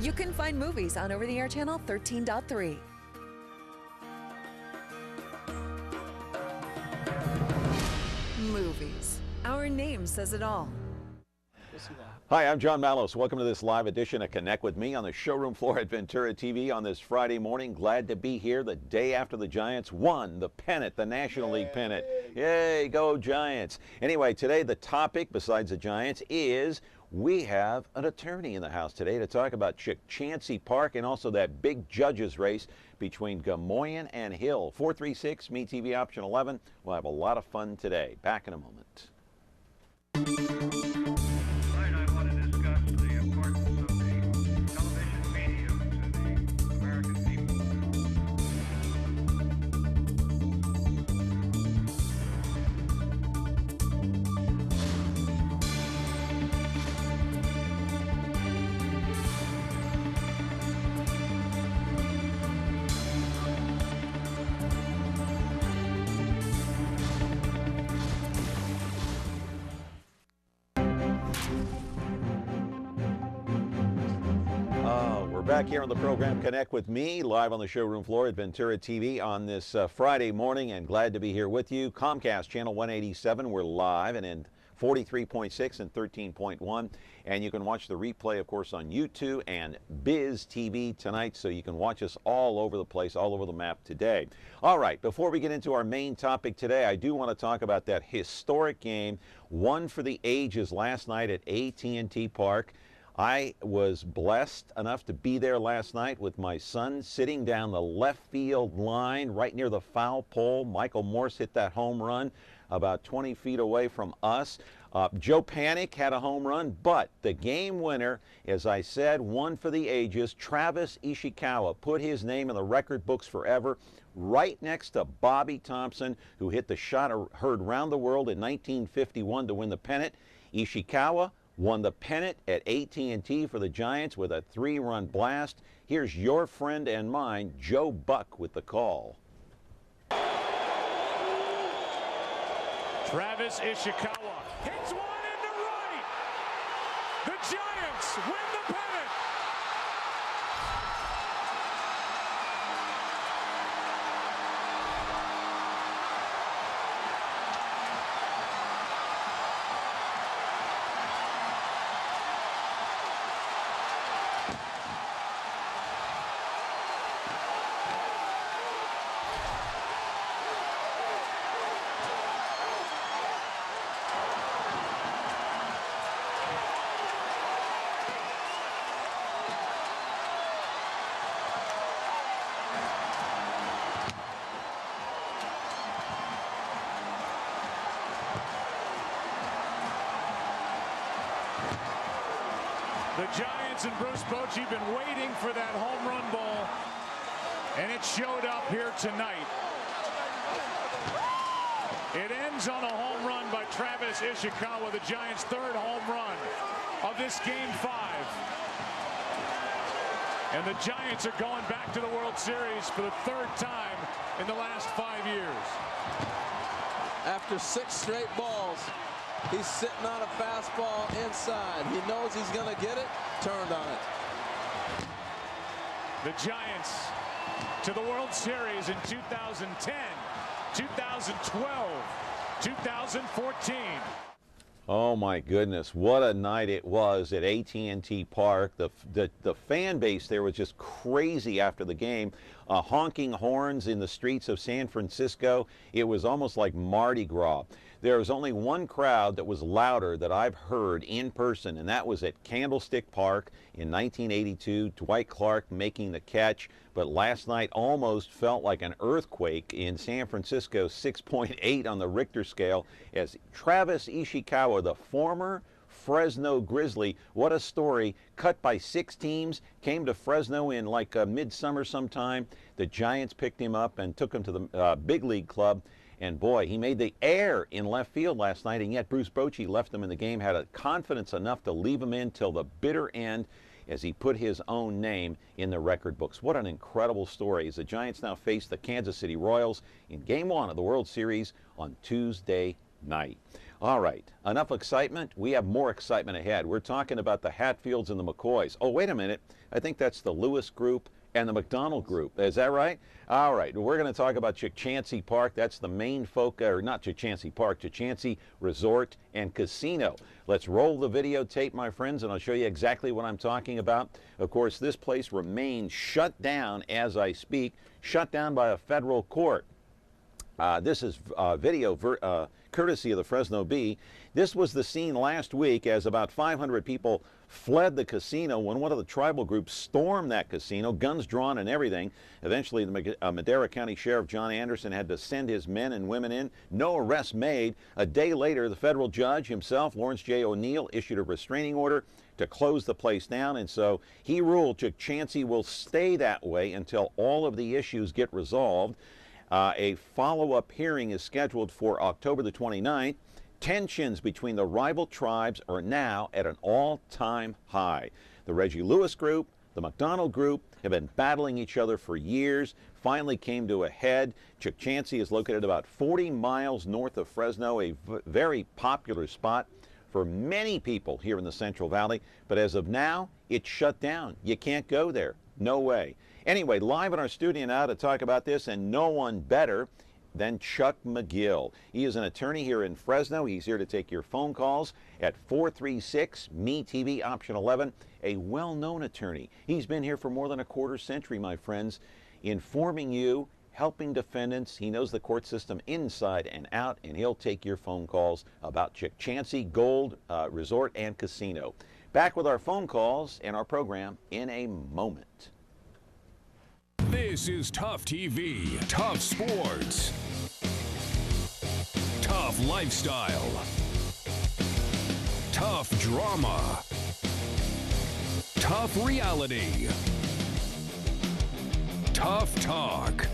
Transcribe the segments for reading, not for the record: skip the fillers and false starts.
You can find movies on over-the-air channel 13.3. Movies. Our name says it all. Hi, I'm John Mallos. Welcome to this live edition of Connect with Me on the showroom floor at Ventura TV on this Friday morning. Glad to be here the day after the Giants won the pennant, the National League pennant. Yay, go Giants. Anyway, today the topic, besides the Giants, is we have an attorney in the house today to talk about Chancey Park and also that big judges race between Gamoyan and Hill. 436, MeTV option 11. We'll have a lot of fun today. Back in a moment. We're back here on the program Connect with Me, live on the showroom floor at Ventura TV on this Friday morning, and glad to be here with you. Comcast Channel 187, we're live, and in 43.6 and 13.1, and you can watch the replay, of course, on YouTube and Biz TV tonight, so you can watch us all over the place, all over the map today. All right, before we get into our main topic today, I do want to talk about that historic game, one for the ages last night at AT&T Park. I was blessed enough to be there last night with my son sitting down the left field line right near the foul pole. Michael Morse hit that home run about 20 feet away from us. Joe Panik had a home run, but the game winner, as I said, one for the ages. Travis Ishikawa put his name in the record books forever, right next to Bobby Thompson, who hit the shot heard round the world in 1951 to win the pennant. Ishikawa won the pennant at AT&T for the Giants with a 3-run blast. Here's your friend and mine, Joe Buck, with the call. Travis Ishikawa hits one into right. The Giants win the pennant. The Giants and Bruce Bochy been waiting for that home run ball, and it showed up here tonight. It ends on a home run by Travis Ishikawa, the Giants' third home run of this Game 5. And the Giants are going back to the World Series for the third time in the last 5 years. After 6 straight balls, he's sitting on a fastball inside. He knows he's going to get it, turned on it. The Giants to the World Series in 2010, 2012, 2014. Oh my goodness, what a night it was at AT&T Park. The fan base there was just crazy after the game. Honking horns in the streets of San Francisco. It was almost like Mardi Gras. There was only one crowd that was louder that I've heard in person, and that was at Candlestick Park in 1982, Dwight Clark making the catch. But last night almost felt like an earthquake in San Francisco, 6.8 on the Richter scale, as Travis Ishikawa, the former Fresno Grizzly, what a story, cut by 6 teams, came to Fresno in like midsummer sometime. The Giants picked him up and took him to the big league club. And boy, he made the air in left field last night, and yet Bruce Bochy left him in the game, had a confidence enough to leave him in till the bitter end as he put his own name in the record books. What an incredible story as the Giants now face the Kansas City Royals in Game 1 of the World Series on Tuesday night. All right, enough excitement. We have more excitement ahead. We're talking about the Hatfields and the McCoys. Oh, wait a minute. I think that's the Lewis group and the McDonald group. Is that right? All right, we're going to talk about Chachansey Park. That's the main focus, or not Chachansey Park, Chachansey Resort and Casino. Let's roll the videotape, my friends, and I'll show you exactly what I'm talking about. Of course, this place remains shut down as I speak, shut down by a federal court. This is video courtesy of the Fresno Bee. This was the scene last week as about 500 people fled the casino when one of the tribal groups stormed that casino, guns drawn and everything. Eventually, the Madera County Sheriff John Anderson had to send his men and women in. No arrests made. A day later, the federal judge himself, Lawrence J. O'Neill, issued a restraining order to close the place down, and so he ruled Chachansey will stay that way until all of the issues get resolved. A follow-up hearing is scheduled for October the 29th. Tensions between the rival tribes are now at an all-time high. The Reggie Lewis group, the McDonald group have been battling each other for years, finally came to a head. Chachansey is located about 40 miles north of Fresno, a very popular spot for many people here in the Central Valley, but as of now, it's shut down. You can't go there. No way. Anyway, live in our studio now to talk about this, and no one better than Chuck Magill. He is an attorney here in Fresno. He's here to take your phone calls at 436-ME-TV, option 11, a well-known attorney. He's been here for more than a quarter century, my friends, informing you, helping defendants. He knows the court system inside and out, and he'll take your phone calls about Chachansey Gold Resort and Casino. Back with our phone calls and our program in a moment. This is Tough TV, Tough Sports, Tough Lifestyle, Tough Drama, Tough Reality, Tough Talk,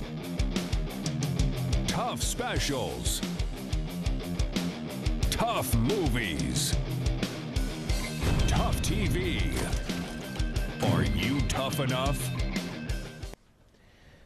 Tough Specials, Tough Movies, Tough TV. Are you tough enough?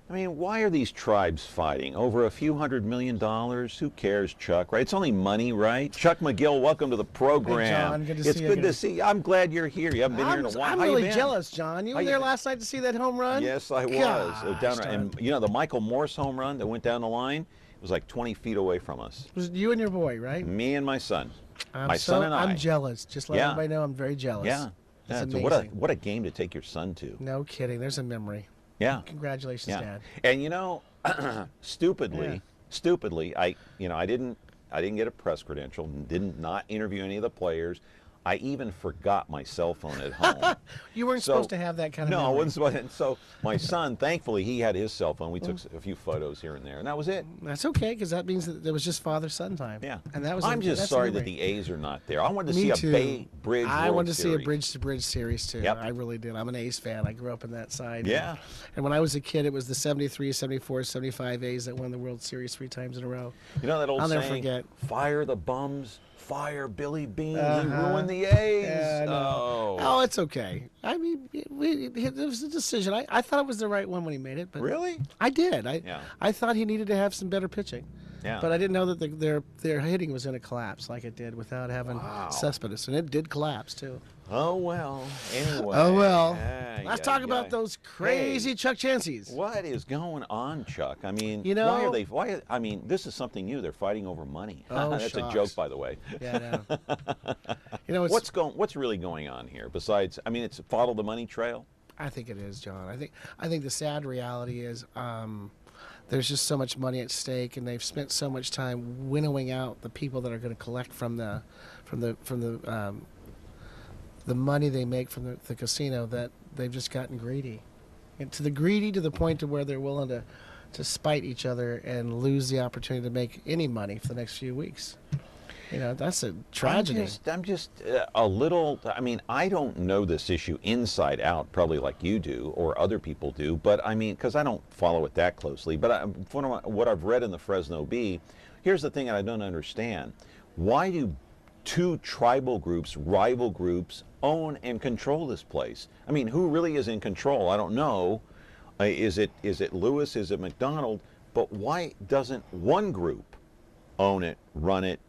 I mean, why are these tribes fighting? Over a few $100 million? Who cares, Chuck, right? It's only money, right? Chuck Magill, welcome to the program. Hey, John, good to see you. It's good to see you. I'm glad you're here. You haven't been here in a while. I'm How really you been? jealous, John. You were there last night to see that home run? Yes, I was. Gosh, And you know, the Michael Morse home run that went down the line was like 20 feet away from us. It was you and your boy, right? Me and my son. My son and I. I'm jealous. Just let everybody know I'm very jealous. Yeah. That's So amazing. what a game to take your son to. No kidding. There's a memory. Yeah. Congratulations, Dad. And you know, stupidly, I didn't get a press credential, did not interview any of the players. I even forgot my cell phone at home. You weren't supposed to have that kind of No, I memory. wasn't supposed to. So my son, thankfully, he had his cell phone. We took a few photos here and there, and that was it. That's okay, because that means that there was just father-son time. Yeah. And that was. I'm just that's sorry a that memory. the A's are not there. I wanted to Me see too. a Bay Bridge I World wanted to see a Series. bridge-to-bridge series too. Yep. I really did. I'm an A's fan. I grew up in that side. Yeah. And when I was a kid, it was the 73, 74, 75 A's that won the World Series 3 times in a row. You know that old I'll saying, never forget. fire the bums, fire Billy Bean, he ruined the A's. Yeah, I know. Oh, it's okay. I mean, it was a decision. I thought it was the right one when he made it. But Really? I did. Yeah. I thought he needed to have some better pitching. Yeah. But I didn't know that their hitting was going to collapse like it did without having Cespedes. And it did collapse, too. Oh, well. Anyway. Oh, well. Ay, Let's ay, talk ay. about those crazy Chuck Chanceys. What is going on, Chuck? I mean, You know- why are they? I mean, this is something new. They're fighting over money. Oh, That's shucks. a joke, by the way. Yeah, I know. You know, it's, What's really going on here? Besides, I mean, it's follow the money trail. I think it is, John. I think the sad reality is there's just so much money at stake, and they've spent so much time winnowing out the people that are going to collect from the money they make from the casino, that they've just gotten greedy, and to the point to where they're willing to spite each other and lose the opportunity to make any money for the next few weeks. You know, that's a tragedy. I'm just a little. I mean, I don't know this issue inside out, probably like you do or other people do. But I mean, because I don't follow it that closely. But from what I've read in the Fresno Bee, here's the thing that I don't understand: why do two tribal groups, rival groups, own and control this place? I mean, who really is in control? I don't know. Is it Lewis? Is it McDonald? But why doesn't one group own it, run it,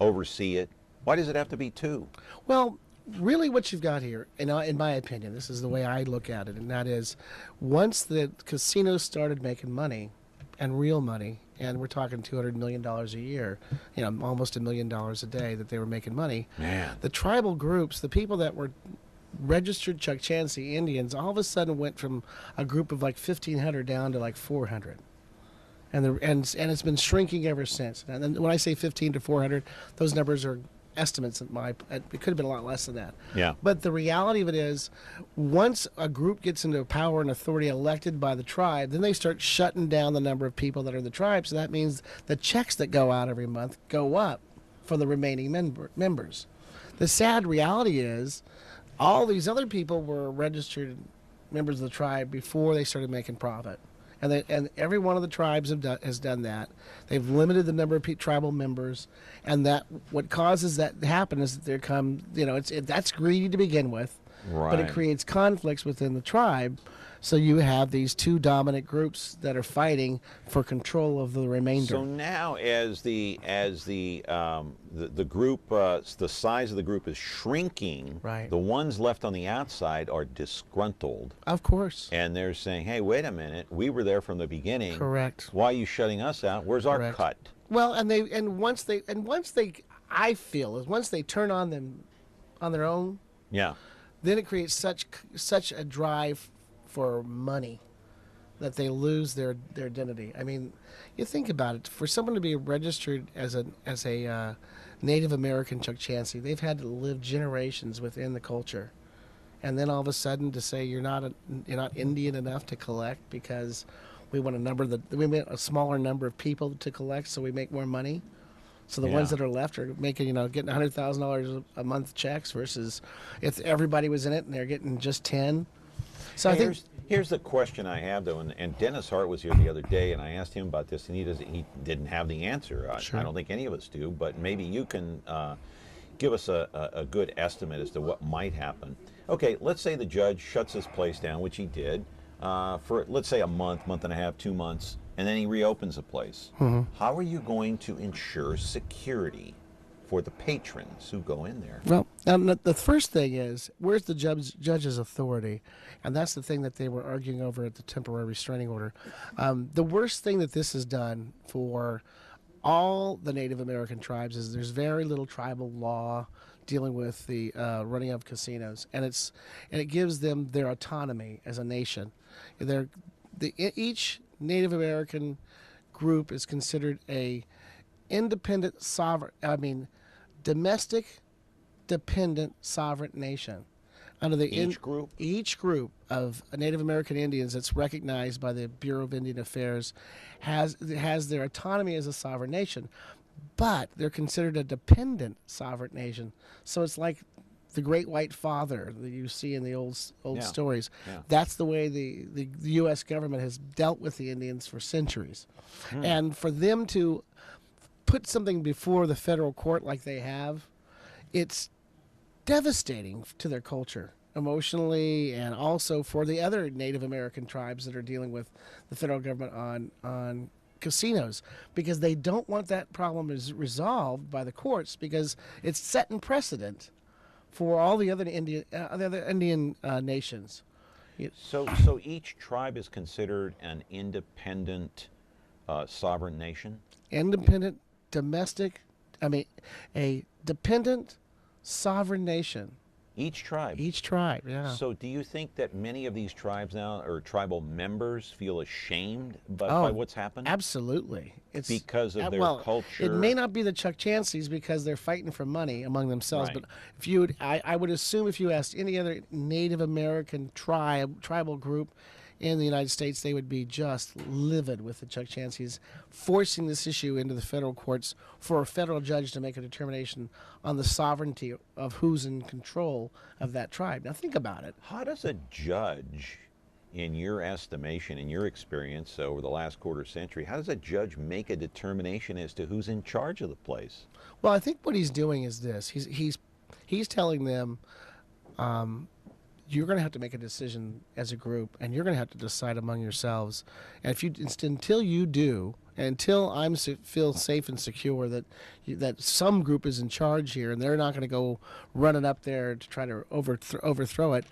oversee it? Why does it have to be two? Well, really what you've got here, in my opinion, this is the way I look at it, and that is once the casinos started making money, and real money, and we're talking $200 million a year, almost $1 million a day that they were making money. Man. The tribal groups, the people that were registered Chukchansi Indians, all of a sudden went from a group of like 1,500 down to like 400. And it's been shrinking ever since. And then when I say 15 to 400, those numbers are estimates. It could have been a lot less than that. Yeah. But the reality of it is, once a group gets into power and authority elected by the tribe, then they start shutting down the number of people that are in the tribe. So that means the checks that go out every month go up for the remaining members. The sad reality is, all these other people were registered members of the tribe before they started making profit. And every one of the tribes has done that. They've limited the number of tribal members, and that what causes that to happen is that there come, that's greedy to begin with, Right. but it creates conflicts within the tribe. So you have these two dominant groups that are fighting for control of the remainder. So now, as the group, the size of the group is shrinking, Right. the ones left on the outside are disgruntled, Of course. and they're saying, "Hey, wait a minute, we were there from the beginning. Correct. Why are you shutting us out? Where's our Correct. cut?" Well, once they, I feel is once they turn on them, on their own, Yeah. then it creates such a drive for money that they lose their identity. I mean, you think about it. For someone to be registered as a Native American Chukchansi, they've had to live generations within the culture, and then all of a sudden to say you're not Indian enough to collect because we want a smaller number of people to collect, so we make more money. So the ones Yeah. that are left are making, getting $100,000 a month checks versus if everybody was in it and they're getting just 10. So I think Here's the question I have, though, and Dennis Hart was here the other day, and I asked him about this, and he didn't have the answer. Sure. I don't think any of us do, but maybe you can give us a good estimate as to what might happen. Okay, let's say the judge shuts this place down, which he did, for, let's say, a month and a half, 2 months, and then he reopens the place. Mm-hmm. How are you going to ensure security for the patrons who go in there? Well, the first thing is, where's the judge's authority? And that's the thing that they were arguing over at the temporary restraining order. The worst thing that this has done for all the Native American tribes is there's very little tribal law dealing with the running of casinos, and it gives them their autonomy as a nation. Each Native American group is considered a independent sovereign, domestic dependent sovereign nation. Under the each group of Native American Indians that's recognized by the Bureau of Indian Affairs has their autonomy as a sovereign nation, but they're considered a dependent sovereign nation. So it's like the Great White Father that you see in the old stories. Yeah. That's the way the U.S. government has dealt with the Indians for centuries, and for them to put something before the federal court like they have, it's devastating to their culture emotionally, and also for the other Native American tribes that are dealing with the federal government on casinos, because they don't want that problem resolved by the courts, because it's setting precedent for all the other Indian nations. So each tribe is considered an independent sovereign nation? Independent, a dependent sovereign nation. Each tribe? Each tribe, yeah. So do you think that many of these tribes now, or tribal members, feel ashamed by what's happened? Absolutely. It's because of their culture? It may not be the Chukchansis because they're fighting for money among themselves, Right. but I would assume if you asked any other Native American tribal group in the United States, they would be just livid with the Chukchansis forcing this issue into the federal courts for a federal judge to make a determination on the sovereignty of who's in control of that tribe. Now think about it. How does a judge, in your estimation, in your experience over the last quarter century, how does a judge make a determination as to who's in charge of the place? Well, I think what he's doing is this. He's telling them, you're going to have to make a decision as a group, and you're going to have to decide among yourselves. And if you until you do, and until I'm feel safe and secure that that some group is in charge here, and they're not going to go running up there to try to overthrow it,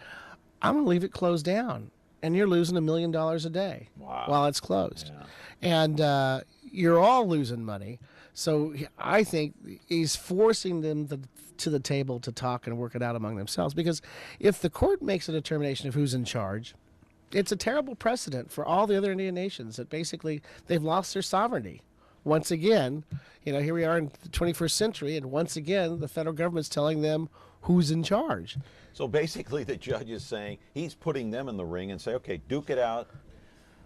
I'm going to leave it closed down. And you're losing $1 million a day while it's closed. Yeah. And you're all losing money. So I think he's forcing them to the table to talk and work it out among themselves. Because if the court makes a determination of who's in charge, it's a terrible precedent for all the other Indian nations that basically they've lost their sovereignty. Once again, here we are in the 21st century, and once again, the federal government's telling them who's in charge. So basically the judge is saying he's putting them in the ring and say, okay, duke it out.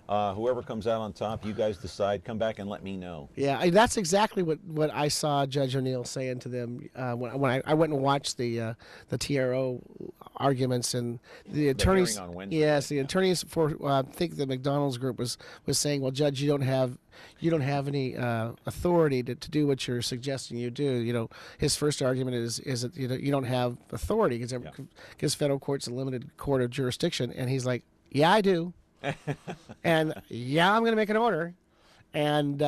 Whoever comes out on top, you guys decide, come back and let me know. Yeah, that's exactly what I saw Judge O'Neill saying to them when I went and watched the TRO arguments, and the attorneys. The hearing on Wednesday. Yes, the attorneys for I think the McDonald's group was saying, well, Judge, you don't have any authority to do what you're suggesting you do. His first argument is that you don't have authority because federal court's a limited court of jurisdiction, and he's like, yeah, I do. And I'm going to make an order, and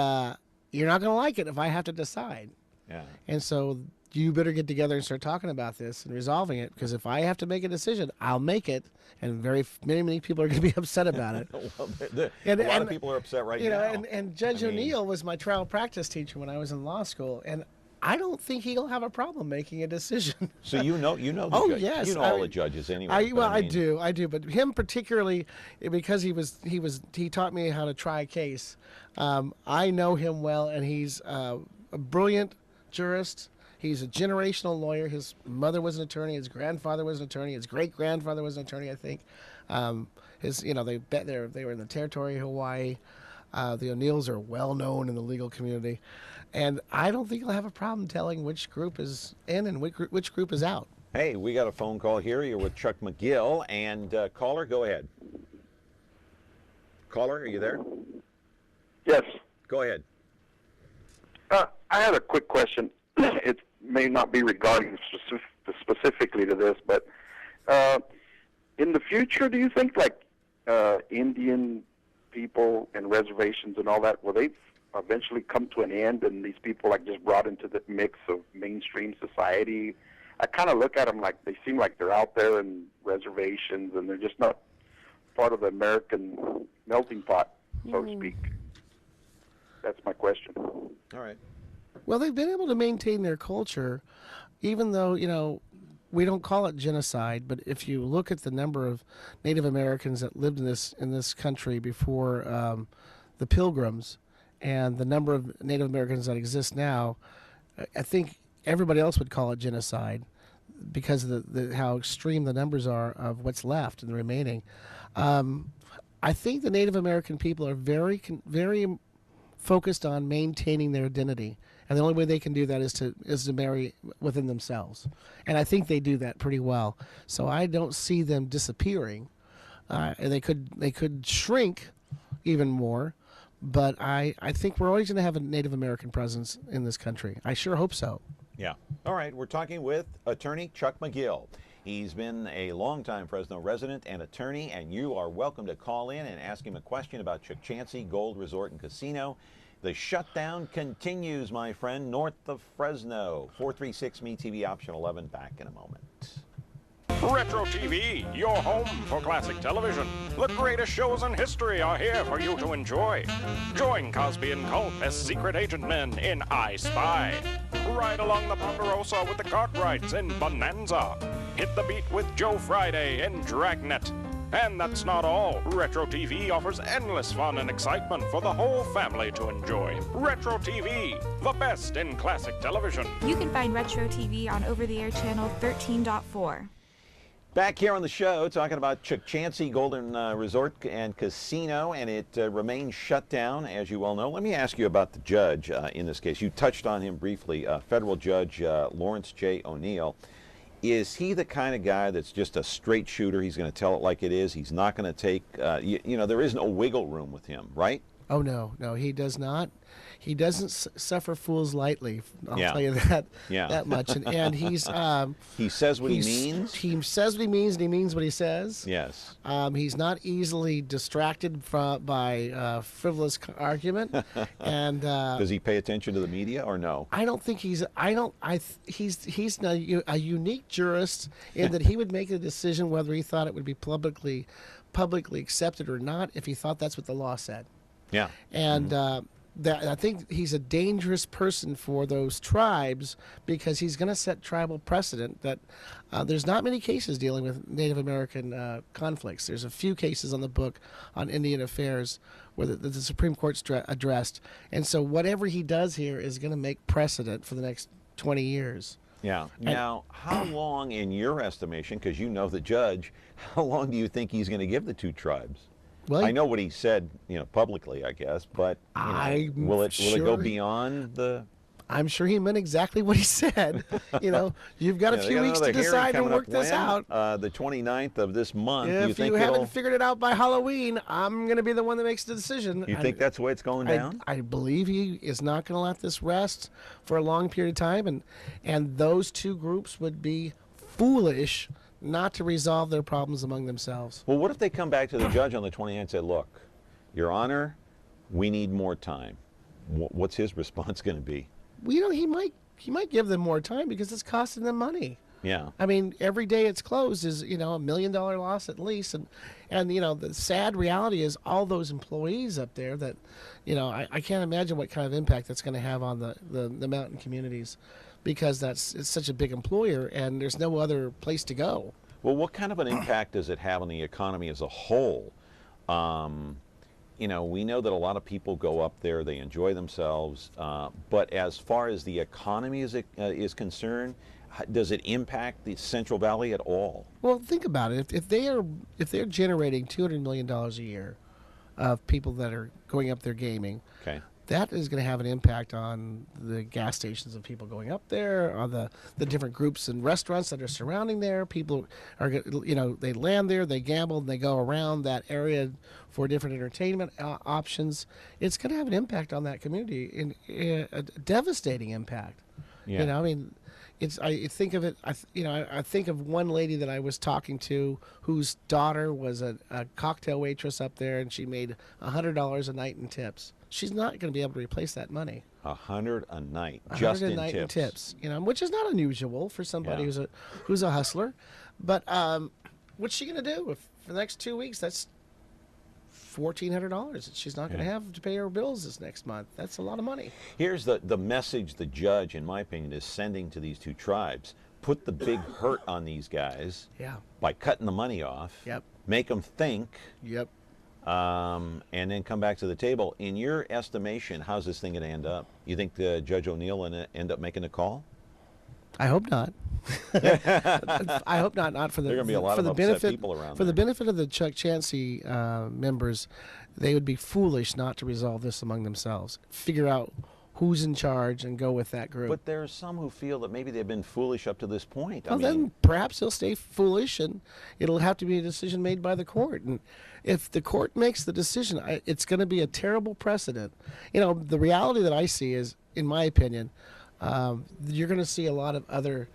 you're not going to like it if I have to decide. Yeah. And so you better get together and start talking about this and resolving it, because if I have to make a decision, I'll make it, and many people are going to be upset about it. Well, a lot of people are upset right now. And Judge O'Neill was my trial practice teacher when I was in law school, and I don't think he'll have a problem making a decision. So you know the judge. Yes, all the judges anyway. I do, but him particularly, because he taught me how to try a case. I know him well, and he's a brilliant jurist. He's a generational lawyer. His mother was an attorney. His grandfather was an attorney. His great grandfather was an attorney, I think. They were in the territory of Hawaii. The O'Neills are well known in the legal community. And I don't think he'll have a problem telling which group is in and which group is out. Hey, we got a phone call here. You're with Chuck Magill. And caller, go ahead. Caller, are you there? Yes. Go ahead. I had a quick question. It may not be regarding specifically to this, but in the future, do you think Indian people and reservations and all that, will they eventually come to an end, and these people just brought into the mix of mainstream society? I kind of look at them like they seem like they're out there in reservations, and they're just not part of the American melting pot, so to speak. That's my question. All right. Well, they've been able to maintain their culture, even though, we don't call it genocide, but if you look at the number of Native Americans that lived in this country before the Pilgrims, and the number of Native Americans that exist now, I think everybody else would call it genocide because of how extreme the numbers are of what's left and the remaining. I think the Native American people are very focused on maintaining their identity, and the only way they can do that is to marry within themselves, and I think they do that pretty well. So I don't see them disappearing. And they could shrink even more. But I think we're always going to have a Native American presence in this country. I sure hope so. Yeah. All right. We're talking with attorney Chuck Magill. He's been a longtime Fresno resident and attorney, and you are welcome to call in and ask him a question about Chukchansi Gold Resort and Casino. The shutdown continues, my friend, north of Fresno. 436-MeTV, option 11. Back in a moment. Retro TV, your home for classic television. The greatest shows in history are here for you to enjoy. Join Cosby and Culp as secret agent men in I Spy. Ride along the Ponderosa with the Cartwrights in Bonanza. Hit the beat with Joe Friday in Dragnet. And that's not all. Retro TV offers endless fun and excitement for the whole family to enjoy. Retro TV, the best in classic television. You can find Retro TV on over-the-air channel 13.4. Back here on the show, talking about Chukchansi Golden Resort and Casino, and it remains shut down, as you well know. Let me ask you about the judge in this case. You touched on him briefly, federal judge Lawrence J. O'Neill. Is he the kind of guy that's just a straight shooter? He's going to tell it like it is. He's not going to take, there is no wiggle room with him, right? Oh no, he does not. He doesn't suffer fools lightly. I'll Yeah. tell you that much. And he's He says what he means. He says what he means, and he means what he says. Yes. He's not easily distracted by frivolous argument. And Does he pay attention to the media or no? I don't think he's. He's a unique jurist in that he would make a decision whether he thought it would be publicly accepted or not if he thought that's what the law said. Yeah. And I think he's a dangerous person for those tribes because he's going to set tribal precedent that there's not many cases dealing with Native American conflicts. There's a few cases on the book on Indian affairs where the Supreme Court's addressed. And so whatever he does here is going to make precedent for the next 20 years. Yeah. Now, how long, in your estimation, because you know the judge, how long do you think he's going to give the two tribes? Well, I know what he said, publicly, I guess, but will it go beyond the? I'm sure he meant exactly what he said. You've got a few weeks to decide and work this out. The 29th of this month. If you haven't figured it out by Halloween, I'm going to be the one that makes the decision. You think that's the way it's going down? I believe he is not going to let this rest for a long period of time, and those two groups would be foolish not to resolve their problems among themselves. Well, what if they come back to the judge on the 29th and say, look, Your Honor, we need more time? What's his response going to be? Well, he might give them more time because it's costing them money. Yeah. I mean, every day it's closed is, $1 million loss at least. And the sad reality is all those employees up there that, I can't imagine what kind of impact that's going to have on the mountain communities because it's such a big employer and there's no other place to go. Well, what kind of an impact does it have on the economy as a whole? We know that a lot of people go up there, they enjoy themselves, but as far as the economy is concerned, does it impact the Central Valley at all? Well, think about it. If they're generating $200 million a year of people that are going up there gaming, okay, that is going to have an impact on the gas stations of people going up there, on the different groups and restaurants that are surrounding there. People are, they land there, they gamble, and they go around that area for different entertainment options. It's going to have an impact on that community, a devastating impact. Yeah. I think of it. I think of one lady that I was talking to whose daughter was a cocktail waitress up there, and she made $100 a night in tips. She's not going to be able to replace that money. $100 a night, just in tips. Which is not unusual for somebody who's a hustler. But what's she going to do if for the next 2 weeks? That's $1,400 that she's not going to have to pay her bills this next month. That's a lot of money. Here's the message the judge, in my opinion, is sending to these two tribes. Put the big hurt on these guys by cutting the money off. Yep. Make them think. Yep. And then come back to the table. In your estimation, how's this thing going to end up? You think Judge O'Neill will end up making a call? I hope not. I hope not. Not for the. There are going to be a lot of upset people around. For the benefit of the Chuck Chansey members, they would be foolish not to resolve this among themselves. Figure out who's in charge and go with that group. But there are some who feel that maybe they've been foolish up to this point. Well, then perhaps they'll stay foolish, and it'll have to be a decision made by the court. And if the court makes the decision, it's going to be a terrible precedent. The reality that I see is, in my opinion, you're going to see a lot of other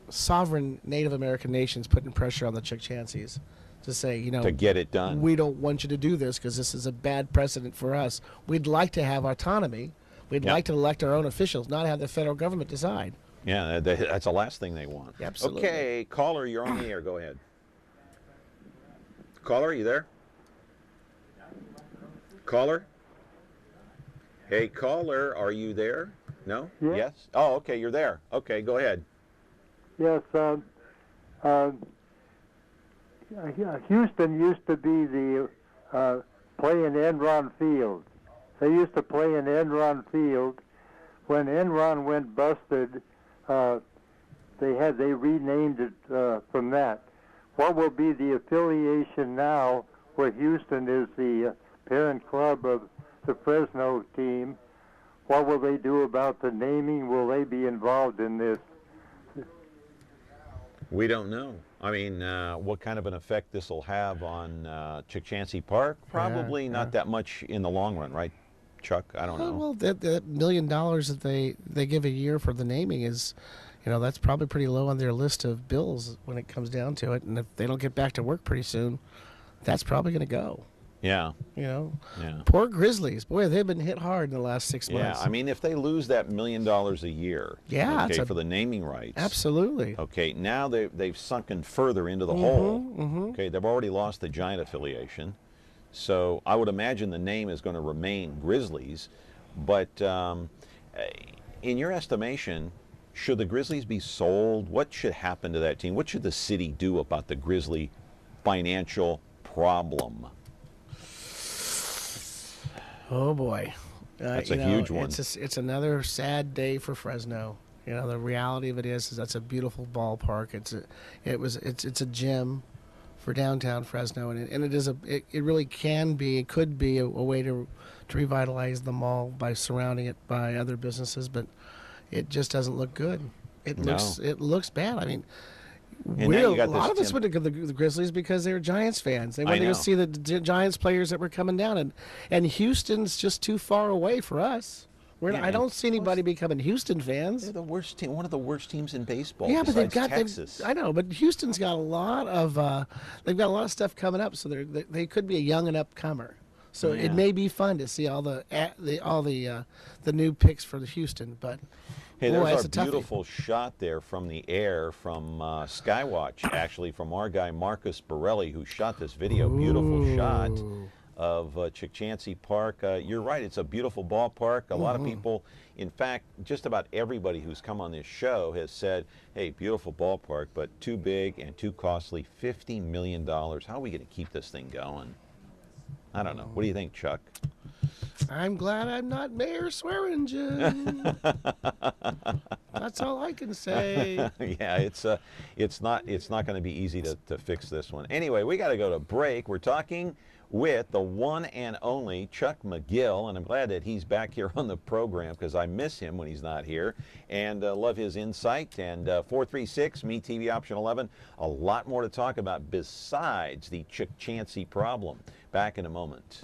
sovereign Native American nations putting pressure on the Chuck Chanseys to say, to get it done. We don't want you to do this because this is a bad precedent for us. We'd like to have autonomy. We'd like to elect our own officials, not have the federal government decide. Yeah, that's the last thing they want. Absolutely. Okay, caller, you're on the air. Go ahead. Caller, you there? Caller? Hey, caller, are you there? No? Yeah. Yes? Oh, okay, you're there. Okay, go ahead. Yes. Houston used to be the play in Enron Field. They used to play in Enron Field. When Enron went busted, they renamed it from that. What will be the affiliation now, where Houston is the parent club of the Fresno team? What will they do about the naming? Will they be involved in this? We don't know. I mean, what kind of an effect this will have on Chick-Chancey Park? Probably not that much in the long run, right, Chuck? I don't know. Well, that $1 million that they give a year for the naming is, that's probably pretty low on their list of bills when it comes down to it. And if they don't get back to work pretty soon, that's probably going to go. Yeah. Yeah. Poor Grizzlies. Boy, they've been hit hard in the last 6 months. Yeah, I mean, if they lose that $1 million a year, for the naming rights. Absolutely. Okay, now they've sunken further into the hole. Okay, they've already lost the Giant affiliation. So I would imagine the name is going to remain Grizzlies. But in your estimation, should the Grizzlies be sold? What should happen to that team? What should the city do about the Grizzly financial problem? Oh boy, that's a huge one. It's another sad day for Fresno. The reality of it is that's a beautiful ballpark. It's a gem for downtown Fresno, and it really could be a way to revitalize the mall by surrounding it by other businesses, but it just doesn't look good. It looks bad. I mean. A lot of us went to the Grizzlies because they were Giants fans. They wanted to go see the Giants players that were coming down, and Houston's just too far away for us. I don't see anybody becoming Houston fans. They're the worst team, one of the worst teams in baseball. Yeah, but they've got Texas. I know, but Houston's got a lot of stuff coming up, so they could be a young and upcomer. So it may be fun to see all the new picks for the Houston, but. Hey, there's our beautiful shot there from the air from Skywatch, actually, from our guy Marcus Borelli, who shot this video. Beautiful shot of Chick-Chancey Park. You're right, it's a beautiful ballpark. A lot of people, in fact, just about everybody who's come on this show has said, hey, beautiful ballpark, but too big and too costly, $50 million. How are we going to keep this thing going? I don't know. What do you think, Chuck? I'm glad I'm not Mayor Swearingen. That's all I can say. Yeah, it's not going to be easy to fix this one. Anyway, we got to go to break. We're talking with the one and only Chuck Magill, and I'm glad that he's back here on the program because I miss him when he's not here, and love his insight. And 436 Me TV option 11. A lot more to talk about besides the Chick-Chancey problem. Back in a moment.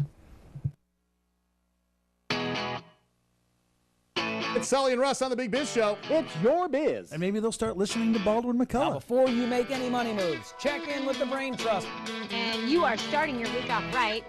It's Sully and Russ on the Big Biz Show. It's your biz. And maybe they'll start listening to Baldwin McCullough. Now, before you make any money moves, check in with the Brain Trust. And you are starting your week off right.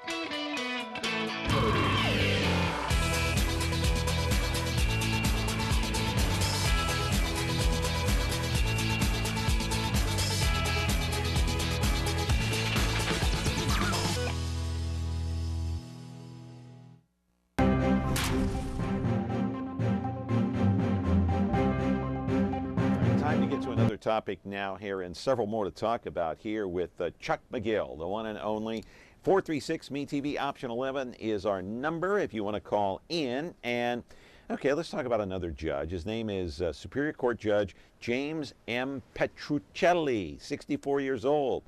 Topic now here, and several more to talk about here with Chuck Magill, the one and only. 436 Me TV option 11 is our number if you want to call in. And okay, let's talk about another judge. His name is Superior Court Judge James M. Petruccelli, 64 years old.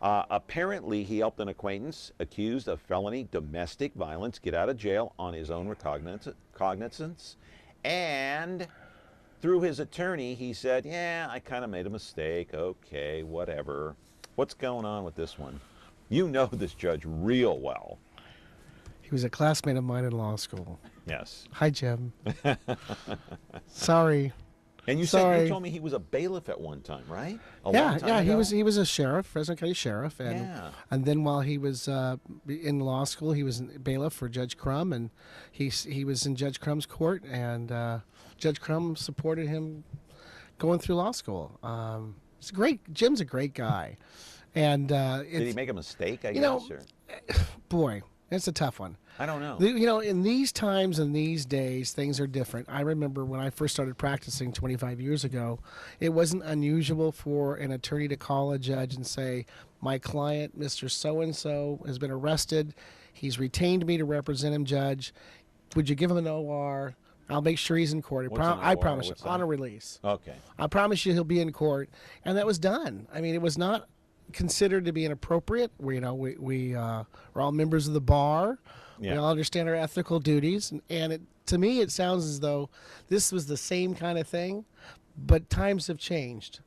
Apparently, he helped an acquaintance accused of felony domestic violence get out of jail on his own recognizance, and through his attorney, he said, yeah, I kind of made a mistake. Okay, whatever. What's going on with this one? You know this judge real well. He was a classmate of mine in law school. Yes. Hi, Jim. Sorry. And you said you told me he was a bailiff at one time, right? A long time ago? He was a sheriff, Fresno County sheriff, and then while he was in law school, he was a bailiff for Judge Crum, and he was in Judge Crum's court, and Judge Crum supported him going through law school. It's great. Jim's a great guy, and did he make a mistake? I guess. Boy, it's a tough one. I don't know. In these times and these days, things are different. I remember when I first started practicing 25 years ago, it wasn't unusual for an attorney to call a judge and say, my client, Mr. So-and-so, has been arrested. He's retained me to represent him, Judge. Would you give him an OR? I'll make sure he's in court. I promise you, on a release. Okay. I promise you he'll be in court. And that was done. I mean, it was not considered to be inappropriate. We are all members of the bar. Yeah. We all understand our ethical duties. And to me, it sounds as though this was the same kind of thing, but times have changed.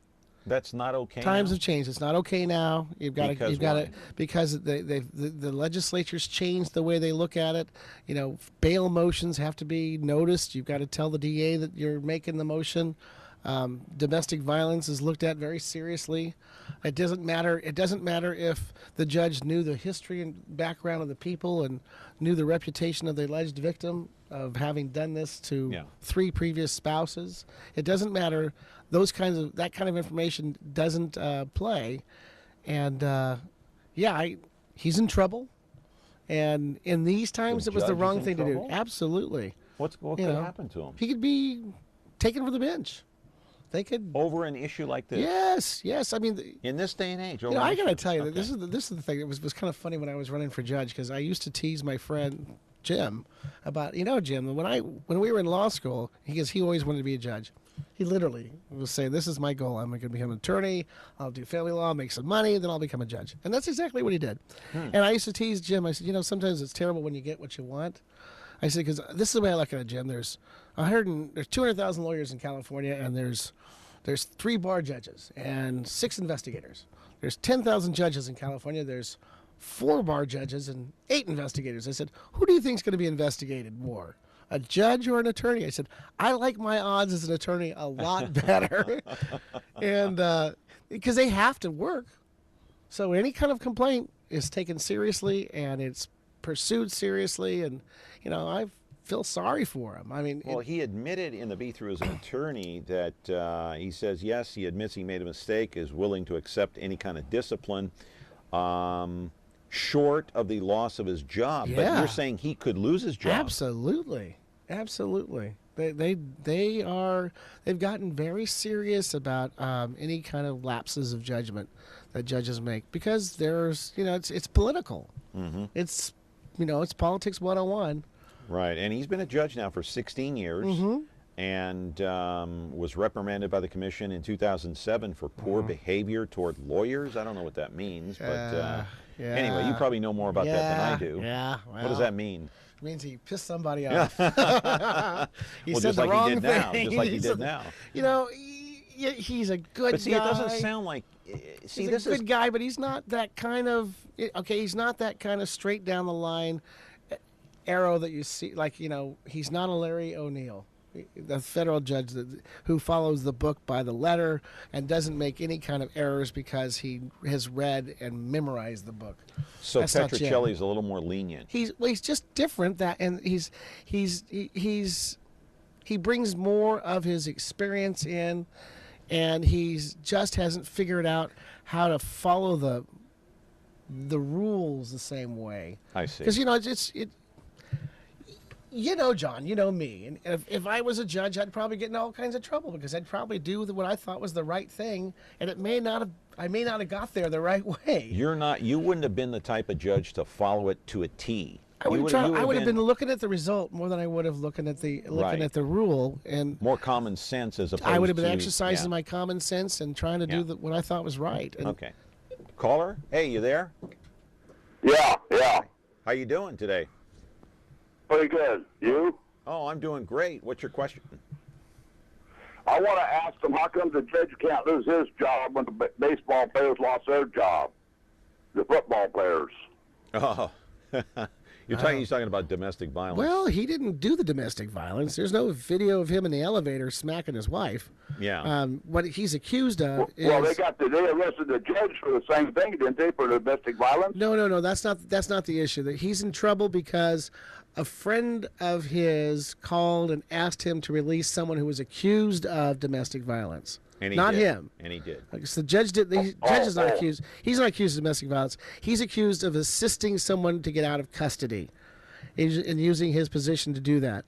That's not okay. Times now? have changed. It's not okay now. Because the legislature's changed the way they look at it. You know, bail motions have to be noticed. You've got to tell the DA that you're making the motion. Domestic violence is looked at very seriously. It doesn't matter. It doesn't matter if the judge knew the history and background of the people and knew the reputation of the alleged victim of having done this to 3 previous spouses. It doesn't matter. That kind of information doesn't play. And he's in trouble. And in these times, it was the wrong thing to do. Absolutely. What could happen to him? He could be taken from the bench. They could over an issue like this. Yes. I mean, in this day and age, I got to tell you that this is the thing. It was kind of funny when I was running for judge because I used to tease my friend Jim about, Jim, when we were in law school, he always wanted to be a judge. He literally was saying, "This is my goal. I'm going to become an attorney. I'll do family law, make some money, then I'll become a judge." And that's exactly what he did. And I used to tease Jim. I said, sometimes it's terrible when you get what you want. I said, because this is the way I look at it, Jim. There's 200,000 lawyers in California, and there's 3 bar judges and 6 investigators. There's 10,000 judges in California. There's 4 bar judges and 8 investigators. I said, who do you think is going to be investigated more, a judge or an attorney? I said, I like my odds as an attorney a lot better, and because they have to work. So any kind of complaint is taken seriously, and it's pursued seriously, and I feel sorry for him. I mean, he admitted in the be-through as an attorney that he says, yes, he admits he made a mistake, is willing to accept any kind of discipline, short of the loss of his job. Yeah. But you're saying he could lose his job. Absolutely. They've gotten very serious about any kind of lapses of judgment that judges make, because there's, it's political. Mm-hmm. It's politics 101. Right, and he's been a judge now for 16 years, and was reprimanded by the commission in 2007 for poor behavior toward lawyers. I don't know what that means, but anyway, you probably know more about that than I do. Yeah, well, what does that mean? It means he pissed somebody off. He well, said just the like wrong he did thing. now. Just like he did now. He's a good guy. But see, it doesn't sound like. See, he's a good guy, but he's not that kind of. He's not that kind of straight down the line arrow that you see. Like, he's not a Larry O'Neill, the federal judge who follows the book by the letter and doesn't make any kind of errors because he has read and memorized the book. So Petrocelli is a little more lenient. He's just different. And he brings more of his experience in, and he's just hasn't figured out how to follow the rules the same way. I see. Because John, you know me, and if I was a judge, I'd probably get in all kinds of trouble because I'd probably do what I thought was the right thing, and I may not have got there the right way. You wouldn't have been the type of judge to follow it to a T. I would have been looking at the result more than I would have looking at the rule, and more common sense as opposed to. I would have been exercising my common sense and trying to do what I thought was right. And okay, caller, hey, you there? Yeah. How you doing today? Pretty good. You? Oh, I'm doing great. What's your question? I want to ask them how come the judge can't lose his job when the baseball players lost their job, the football players. Oh. He's talking about domestic violence. Well, he didn't do the domestic violence. There's no video of him in the elevator smacking his wife. Yeah. What he's accused of is... Well, they arrested the judge for the same thing, didn't they, for domestic violence? No. That's not the issue. That he's in trouble because a friend of his called and asked him to release someone who was accused of domestic violence. And he not did. him. And he did. So the judge did. The judge is not accused. He's not accused of domestic violence. He's accused of assisting someone to get out of custody, and using his position to do that.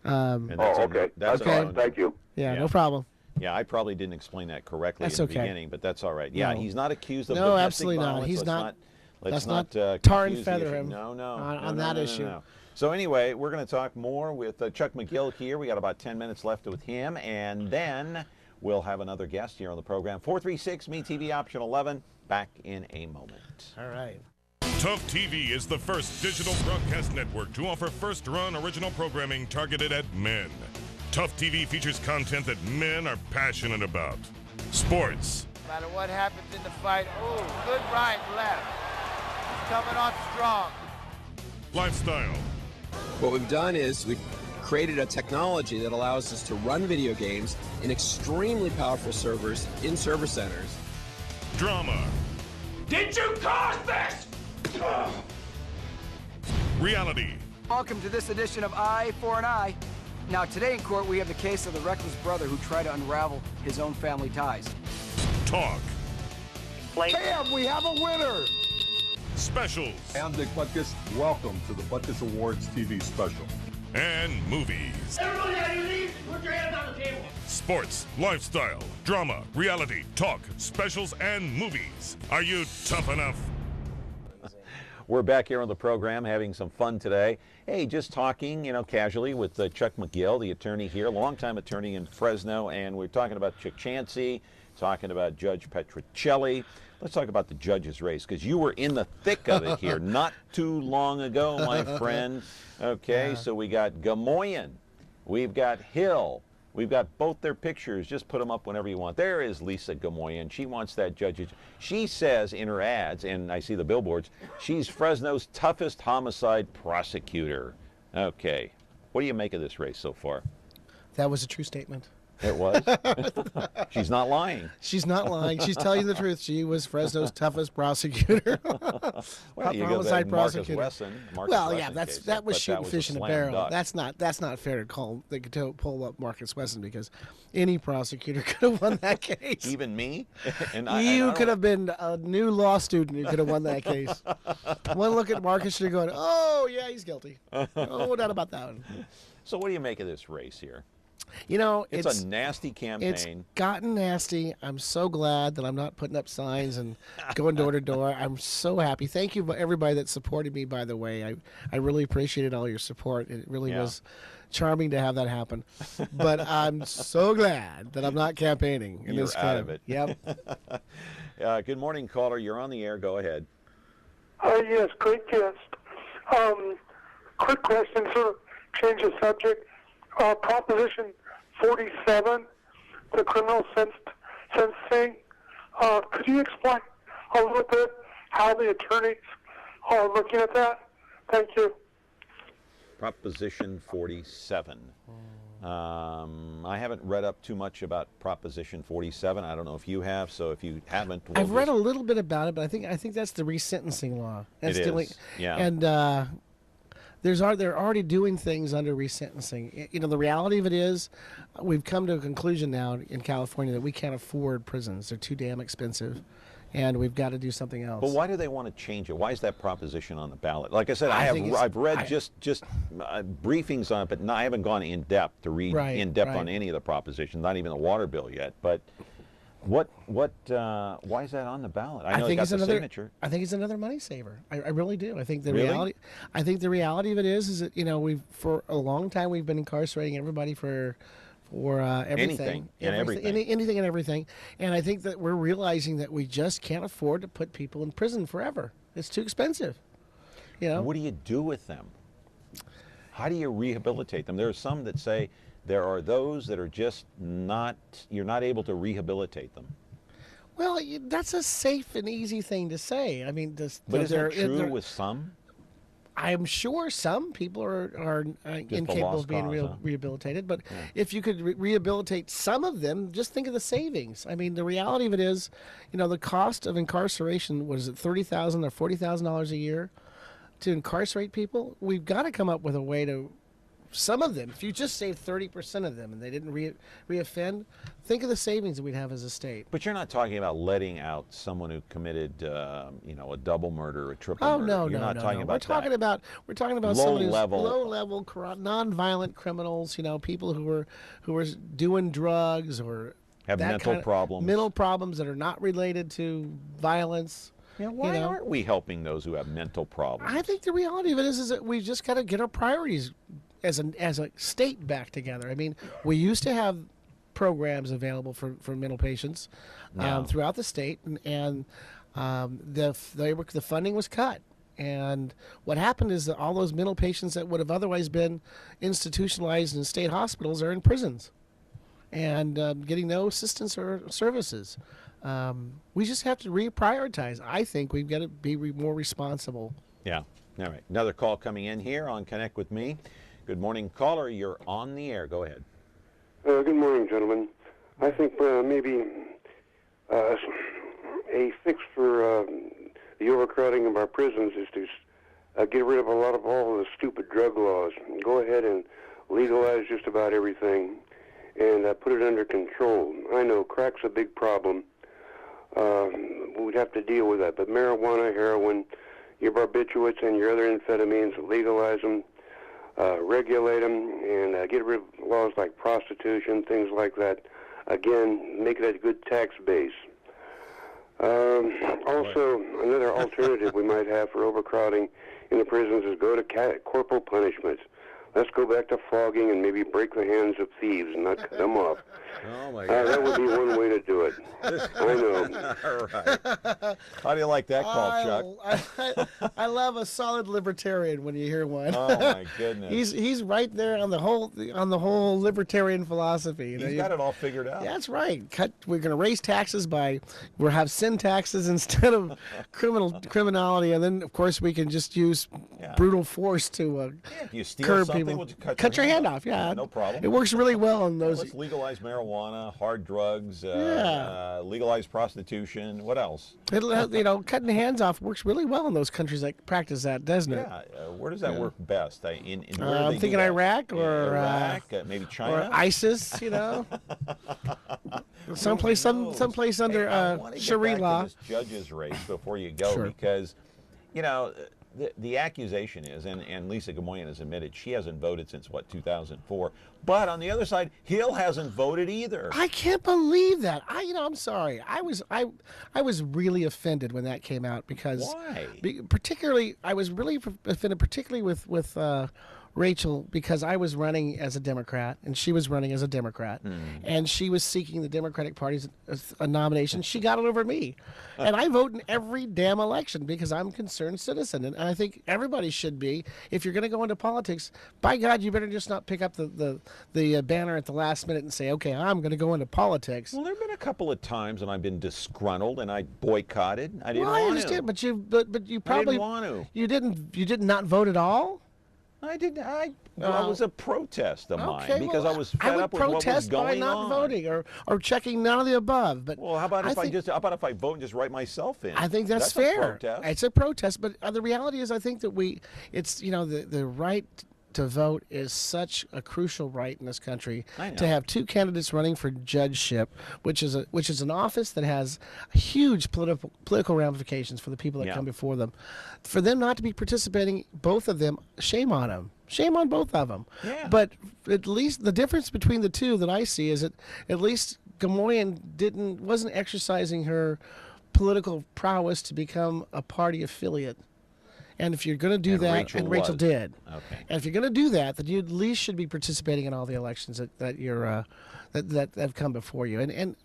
Okay. That's okay. all right. Thank you. Yeah, no problem. Yeah, I probably didn't explain that correctly in the beginning, but that's all right. Yeah, No. he's not accused of No, domestic absolutely violence. not. He's not. Let's not tar and feather him. on that issue. No. So anyway, we're going to talk more with Chuck Magill here. We got about 10 minutes left with him, and then we'll have another guest here on the program. 436-MeTV option 11. Back in a moment. All right. Tough TV is the first digital broadcast network to offer first-run original programming targeted at men. Tough TV features content that men are passionate about. Sports, No matter what happens in the fight. Oh, good right, left. Coming on strong. Lifestyle. What we've done is we've created a technology that allows us to run video games in extremely powerful servers in server centers. Drama. Did you cause this? Reality. Welcome to this edition of Eye for an Eye. Now, today in court, we have the case of the reckless brother who tried to unravel his own family ties. Talk. Bam, we have a winner. Specials. I'm Dick Butkus. Welcome to the Butkus Awards TV special. And movies. Everybody on your knees, put your hands on the table. Sports, lifestyle, drama, reality, talk, specials, and movies. Are you tough enough? We're back here on the program having some fun today. Hey, just talking, casually with Chuck Magill, the attorney here, longtime attorney in Fresno, and we're talking about Chuck Chansey, talking about Judge Petrocelli. Let's talk about the judges' race, because you were in the thick of it here not too long ago, my friend. Okay, so we got Gamoyan, we've got Hill, we've got both their pictures. Just put them up whenever you want. There is Lisa Gamoyan. She wants that judge. She says in her ads, and I see the billboards, she's Fresno's toughest homicide prosecutor. Okay, what do you make of this race so far? That was a true statement. It was? She's not lying. She's not lying. She's telling the truth. She was Fresno's toughest prosecutor. Well, you go back Marcus Wesson. That was shooting fish in a barrel. That's not fair to call. They could pull up Marcus Wesson because any prosecutor could have won that case. Even me? You could have been a new law student who could have won that case. One look at Marcus, you're going, oh yeah, he's guilty. No doubt about that one. So what do you make of this race here? It's a nasty campaign. It's gotten nasty. I'm so glad that I'm not putting up signs and going door to door. I'm so happy. Thank you, everybody that supported me, by the way. I really appreciated all your support. It really was charming to have that happen. But I'm so glad that I'm not campaigning in this out of it. Yep. Good morning, caller. You're on the air. Go ahead. Yes, great guest. Quick question, sort of change the subject. Proposition 47, the criminal sentencing. Could you explain a little bit how the attorneys are looking at that? Thank you. Proposition 47. I haven't read up too much about Proposition 47. I don't know if you have. So if you haven't, I've read a little bit about it, but I think that's the resentencing law. It is. Yeah. And they're already doing things under resentencing. The reality of it is, we've come to a conclusion now in California that we can't afford prisons. They're too damn expensive, and we've got to do something else. But why do they want to change it? Why is that proposition on the ballot? Like I said, I've read just briefings on it, but I haven't gone in depth to read in depth on any of the propositions. Not even the water bill yet, but. Why is that on the ballot? I know it got the signature. I think it's another money saver. I really do. I think the reality of it is that we've for a long time we've been incarcerating everybody for everything, anything and everything, and I think that we're realizing that we just can't afford to put people in prison forever. It's too expensive. What do you do with them? How do you rehabilitate them? There are some that say. There are those that are just you're not able to rehabilitate them. Well, that's a safe and easy thing to say. I mean, but is that true with some? I'm sure some people are incapable of being rehabilitated, but if you could rehabilitate some of them, just think of the savings. I mean, the reality of it is, the cost of incarceration, what is it, $30,000 or $40,000 a year to incarcerate people? We've got to come up with a way to. Some of them, if you just saved 30% of them and they didn't reoffend, think of the savings that we'd have as a state. But you're not talking about letting out someone who committed, a double murder, a triple murder. No, you're not talking about We're talking about low-level, non-violent criminals. People who are doing drugs or have mental problems. Mental problems that are not related to violence. Why aren't we helping those who have mental problems? I think the reality of it is that we've just got to get our priorities as a state back together. I mean, we used to have programs available for mental patients throughout the state, and the funding was cut. And what happened is that all those mental patients that would have otherwise been institutionalized in state hospitals are in prisons and getting no assistance or services. We just have to reprioritize. I think we've got to be more responsible. Yeah. All right. Another call coming in here on Connect with Me. Good morning, caller. You're on the air. Go ahead. Good morning, gentlemen. I think maybe a fix for the overcrowding of our prisons is to get rid of all of the stupid drug laws. Go ahead and legalize just about everything and put it under control. I know crack's a big problem. We'd have to deal with that. But marijuana, heroin, your barbiturates, and your other amphetamines, legalize them, regulate them, and get rid of laws like prostitution, things like that. Again, make it a good tax base. Also, another alternative we might have for overcrowding in the prisons is go to corporal punishments. Let's go back to flogging and maybe break the hands of thieves and not cut them off. Oh, my God. That would be one way to do it. I know. All right. How do you like that call, Chuck? I love a solid libertarian when you hear one. Oh, my goodness. He's right there on the whole libertarian philosophy. He's got it all figured out. That's right. We're going to raise taxes we'll have sin taxes instead of criminality, and then of course we can just use brutal force to you steal curb something, people. we'll just cut your hand off. Yeah, no problem. It works really well in those. Let's legalize marijuana, hard drugs, legalize prostitution. What else? Cutting hands off works really well in those countries that practice that, doesn't it? Yeah. Where does that work best? Where do I'm they thinking do that? Iraq or Iraq, maybe China, or ISIS. Someplace under Sharia law. This judge's race before you go, because the accusation is, and Lisa Gamoyan has admitted she hasn't voted since 2004. But on the other side, Hill hasn't voted either. I can't believe that. I'm sorry. I was really offended when that came out because why? Particularly, I was really offended, particularly with Rachel, because I was running as a Democrat and she was running as a Democrat, and she was seeking the Democratic Party's a nomination. She got it over me, and I vote in every damn election because I'm a concerned citizen, and I think everybody should be. If you're going to go into politics, by God, you better just not pick up the banner at the last minute and say, "Okay, I'm going to go into politics." Well, there have been a couple of times when I've been disgruntled and I boycotted. I didn't want to. I understand, but you probably I didn't want to. You did not vote at all. I didn't. It was a protest of mine because I was fed up with what was protest by going not on. voting or checking none of the above. But how about if I vote and just write myself in? I think that's fair. It's a protest, but the reality is, I think that the right to vote is such a crucial right in this country. To have two candidates running for judgeship, which is an office that has huge political ramifications for the people that come before them. For them not to be participating, both of them, shame on them. Shame on both of them. Yeah. But at least the difference between the two that I see is that at least Gamoyan wasn't exercising her political prowess to become a party affiliate. And if you're going to do that, and Rachel did, okay. And if you're going to do that, then you at least should be participating in all the elections that you're that have come before you. And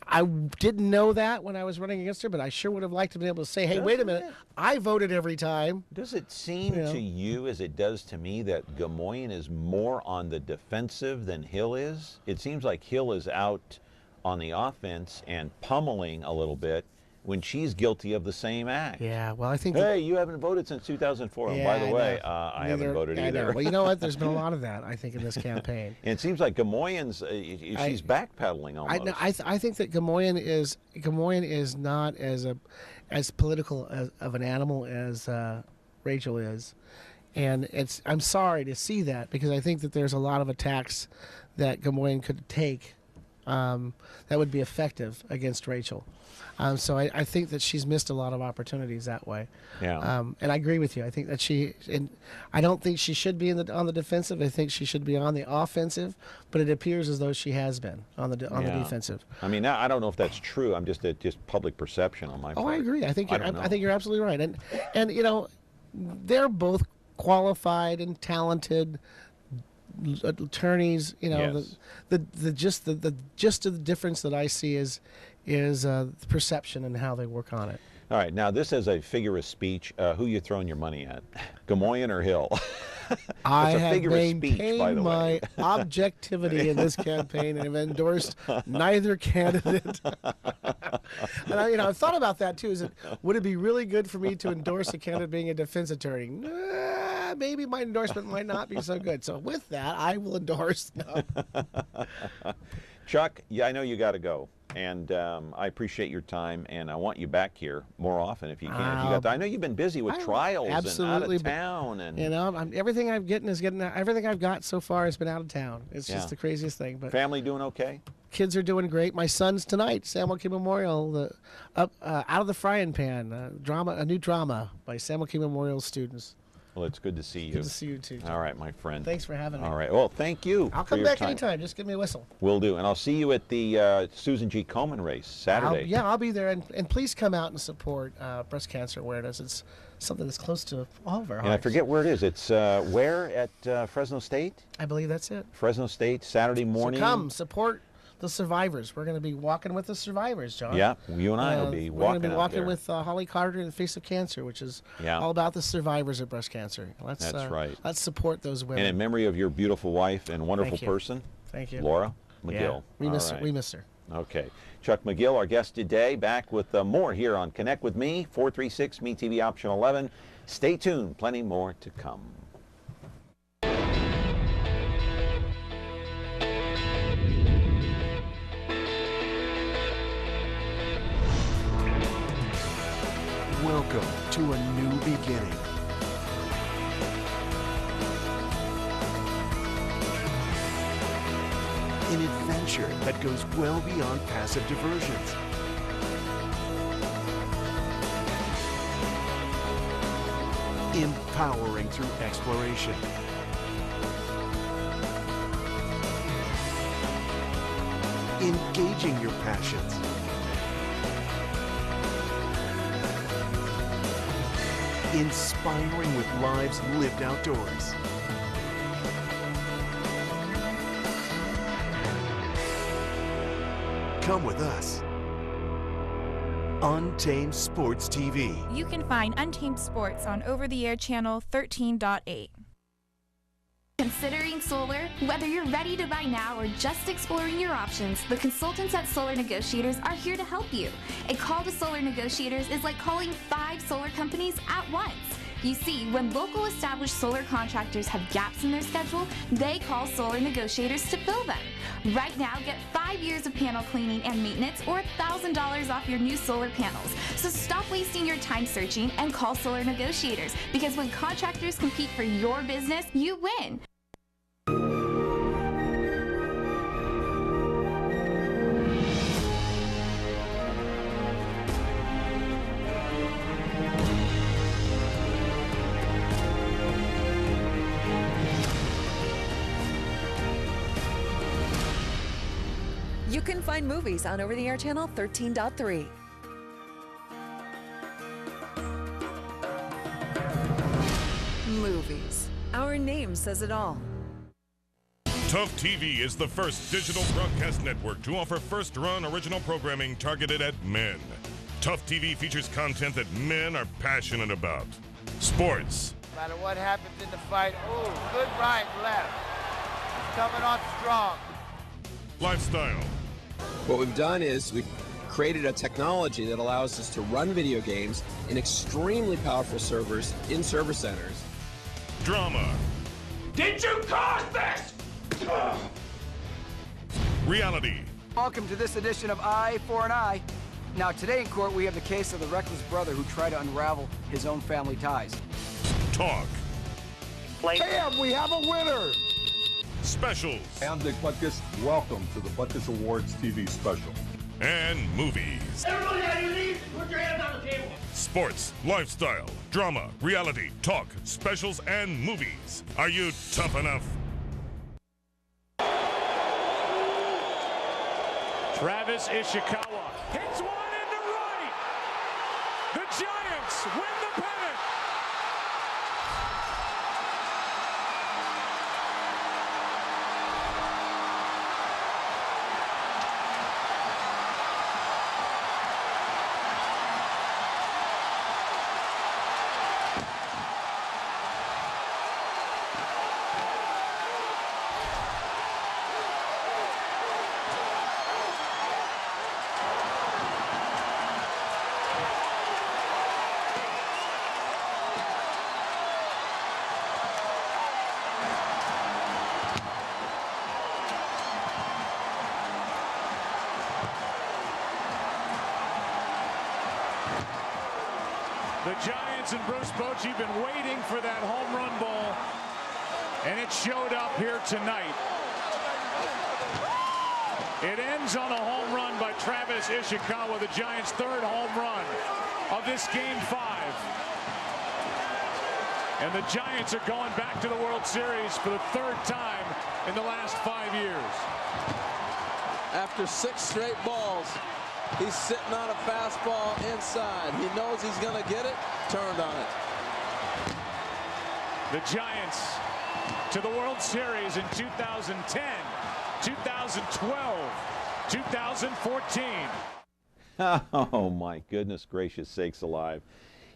I didn't know that when I was running against her, but I sure would have liked to be able to say, "Hey, wait a minute, I voted every time." Does it seem to you, as it does to me, that Gamoyan is more on the defensive than Hill is? It seems like Hill is out on the offense and pummeling a little bit, when she's guilty of the same act. Yeah, well, I think... Hey, you haven't voted since 2004. And by the way, I haven't voted either. I know. Well, you know what? There's been a lot of that, I think, in this campaign. And it seems like Gamoyan's, she's backpedaling almost. I think that Gamoyan is not as political of an animal as Rachel is. And I'm sorry to see that, because I think that there's a lot of attacks that Gamoyan could take that would be effective against Rachel. So I think that she's missed a lot of opportunities that way. Yeah. And I agree with you. I think that I don't think she should be on the defensive. I think she should be on the offensive. But it appears as though she has been on the defensive. I mean, I don't know if that's true. I'm just public perception on my part. Oh, I agree. I think you're absolutely right. And they're both qualified and talented attorneys. Yes. The gist of the difference that I see is perception and how they work on it. All right, now this is a figure of speech. Who you throwing your money at? Gamoyen or Hill? I It's a have figure of speech, by the way. maintained my objectivity in this campaign and have endorsed neither candidate. And I've thought about that too. Would it be really good for me to endorse a candidate being a defense attorney? Nah, maybe my endorsement might not be so good. So with that, I will endorse no. Chuck, yeah, I know you got to go. And I appreciate your time, and I want you back here more often if you can. I know you've been busy with trials and out of town, and everything everything I've got so far has been out of town. It's just the craziest thing. But family doing okay? Kids are doing great. My son's tonight, Samuel K. Memorial, Out of the Frying Pan, a new drama by Samuel K. Memorial students. Well, it's good to see you. Good to see you, too. All right, my friend. Thanks for having me. All right. Well, thank you. I'll come back anytime. Just give me a whistle. Will do. And I'll see you at the Susan G. Komen race Saturday. I'll be there. And please come out and support breast cancer awareness. It's something that's close to all of our hearts. And I forget where it is. It's where at Fresno State? I believe that's it. Fresno State, Saturday morning. So come, support the survivors. We're going to be walking with the survivors, John. Yeah, you and I will be walking. We're going to be walking there with Holly Carter in the Face of Cancer, which is all about the survivors of breast cancer. That's right. Let's support those women. And in memory of your beautiful wife and wonderful person, Thank you, Laura McGill. Yeah, we miss her. Okay. Chuck Magill, our guest today, back with more here on Connect with Me, 436 MeTV Option 11. Stay tuned. Plenty more to come. Welcome to a new beginning. An adventure that goes well beyond passive diversions. Empowering through exploration. Engaging your passions. Inspiring with lives lived outdoors. Come with us. Untamed Sports TV. You can find Untamed Sports on over-the-air channel 13.8. Considering solar? Whether you're ready to buy now or just exploring your options, the consultants at Solar Negotiators are here to help you. A call to Solar Negotiators is like calling 5 solar companies at once. You see, when local established solar contractors have gaps in their schedule, they call Solar Negotiators to fill them. Right now, get 5 years of panel cleaning and maintenance or $1,000 off your new solar panels. So stop wasting your time searching and call Solar Negotiators, because when contractors compete for your business, you win. You can find movies on over-the-air channel 13.3. Movies. Our name says it all. Tough TV is the first digital broadcast network to offer first-run original programming targeted at men. Tough TV features content that men are passionate about. Sports. No matter what happens in the fight, good right, left. Coming on strong. Lifestyle. What we've done is we've created a technology that allows us to run video games in extremely powerful servers in server centers. Drama. Did you cause this? Reality. Welcome to this edition of Eye for an Eye. Now, today in court, we have the case of the reckless brother who tried to unravel his own family ties. Talk. Bam, we have a winner. Specials. I'm Dick Butkus. Welcome to the Butkus Awards TV special. And movies. Everybody on your knees, put your hands on the table. Sports, lifestyle, drama, reality, talk, specials, and movies. Are you tough enough? Travis Ishikawa hits one into right. The Giants win the pennant. The Giants and Bruce Bochy been waiting for that home run ball, and it showed up here tonight. It ends on a home run by Travis Ishikawa, the Giants' third home run of this Game 5. And the Giants are going back to the World Series for the third time in the last 5 years. After 6 straight balls, he's sitting on a fastball inside. He knows he's going to get it, turned on it. The Giants to the World Series in 2010, 2012, 2014. Oh, my goodness gracious sakes alive.